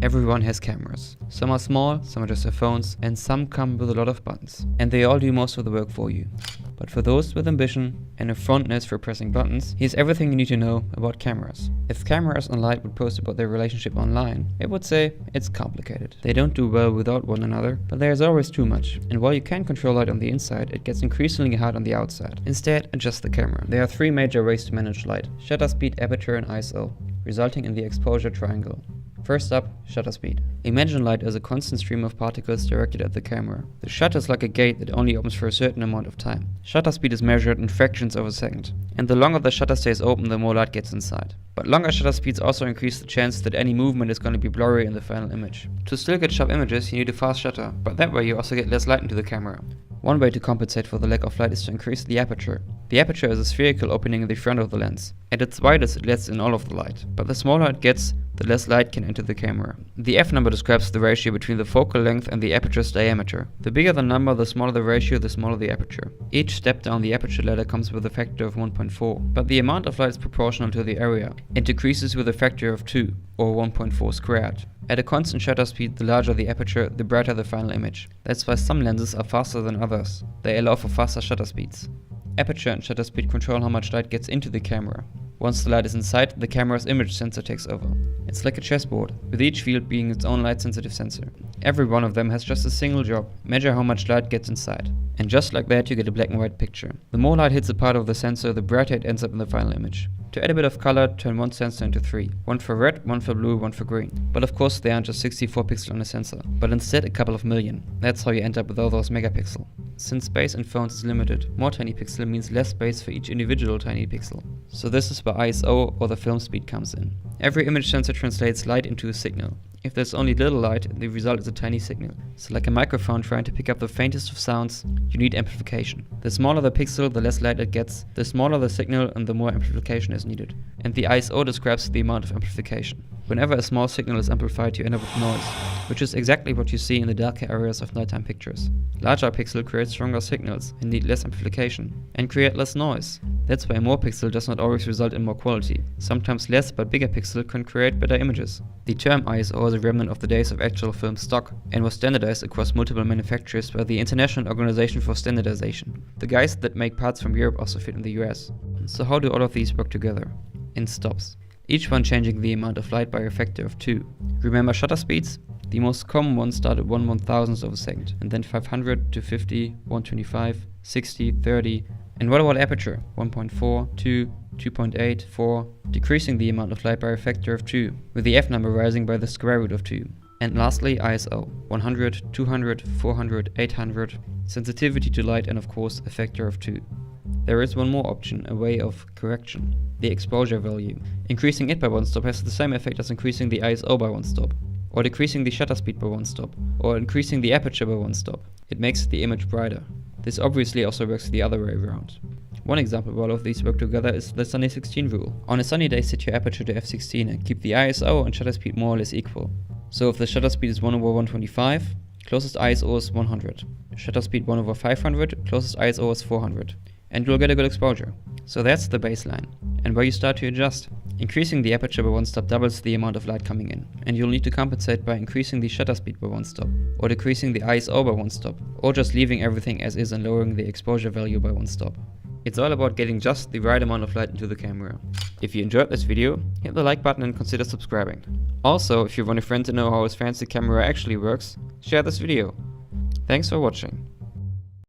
Everyone has cameras. Some are small, some are just their phones, and some come with a lot of buttons. And they all do most of the work for you. But for those with ambition and a fondness for pressing buttons, here's everything you need to know about cameras. If cameras and light would post about their relationship online, it would say it's complicated. They don't do well without one another, but there's always too much. And while you can control light on the inside, it gets increasingly hard on the outside. Instead, adjust the camera. There are three major ways to manage light: shutter speed, aperture, and ISO, resulting in the exposure triangle. First up, shutter speed. Imagine light as a constant stream of particles directed at the camera. The shutter is like a gate that only opens for a certain amount of time. Shutter speed is measured in fractions of a second, and the longer the shutter stays open, the more light gets inside. But longer shutter speeds also increase the chance that any movement is going to be blurry in the final image. To still get sharp images, you need a fast shutter, but that way you also get less light into the camera. One way to compensate for the lack of light is to increase the aperture. The aperture is a spherical opening in the front of the lens. At its widest, it lets in all of the light, but the smaller it gets, the less light can enter the camera. The F number describes the ratio between the focal length and the aperture's diameter. The bigger the number, the smaller the ratio, the smaller the aperture. Each step down the aperture ladder comes with a factor of 1.4, but the amount of light is proportional to the area. It decreases with a factor of 2, or 1.4 squared. At a constant shutter speed, the larger the aperture, the brighter the final image. That's why some lenses are faster than others. They allow for faster shutter speeds. Aperture and shutter speed control how much light gets into the camera. Once the light is inside, the camera's image sensor takes over. It's like a chessboard, with each field being its own light-sensitive sensor. Every one of them has just a single job: measure how much light gets inside. And just like that, you get a black and white picture. The more light hits a part of the sensor, the brighter it ends up in the final image. To add a bit of color, turn one sensor into 3. One for red, one for blue, one for green. But of course there aren't just 64 pixels on a sensor, but instead a couple of million. That's how you end up with all those megapixels. Since space in phones is limited, more tiny pixel means less space for each individual tiny pixel. So this is where ISO, or the film speed, comes in. Every image sensor translates light into a signal. If there's only little light, the result is a tiny signal. So like a microphone trying to pick up the faintest of sounds, you need amplification. The smaller the pixel, the less light it gets, the smaller the signal and the more amplification is needed. And the ISO describes the amount of amplification. Whenever a small signal is amplified, you end up with noise, which is exactly what you see in the darker areas of nighttime pictures. Larger pixel creates stronger signals and need less amplification, and create less noise. That's why more pixel does not always result in more quality. Sometimes less but bigger pixel can create better images. The term ISO is a remnant of the days of actual film stock, and was standardized across multiple manufacturers by the International Organization for Standardization. The guys that make parts from Europe also fit in the US. So how do all of these work together? In stops. Each one changing the amount of light by a factor of 2. Remember shutter speeds? The most common ones start at 1/1000th of a second, and then 500 to 50, 125, 60, 30. And what about aperture? 1.4, 2, 2.8, 4, decreasing the amount of light by a factor of 2, with the F number rising by the square root of 2. And lastly, ISO, 100, 200, 400, 800, sensitivity to light, and of course a factor of 2. There is one more option, a way of correction: the exposure value. Increasing it by 1 stop has the same effect as increasing the ISO by 1 stop, or decreasing the shutter speed by 1 stop, or increasing the aperture by 1 stop. It makes the image brighter. This obviously also works the other way around. One example where all of these work together is the sunny 16 rule. On a sunny day, set your aperture to f16 and keep the ISO and shutter speed more or less equal. So if the shutter speed is 1/125, closest ISO is 100. Shutter speed 1/500, closest ISO is 400. And you'll get a good exposure. So that's the baseline, and where you start to adjust. Increasing the aperture by 1 stop doubles the amount of light coming in, and you'll need to compensate by increasing the shutter speed by 1 stop, or decreasing the ISO by 1 stop, or just leaving everything as is and lowering the exposure value by 1 stop. It's all about getting just the right amount of light into the camera. If you enjoyed this video, hit the like button and consider subscribing. Also, if you want a friend to know how his fancy camera actually works, share this video. Thanks for watching.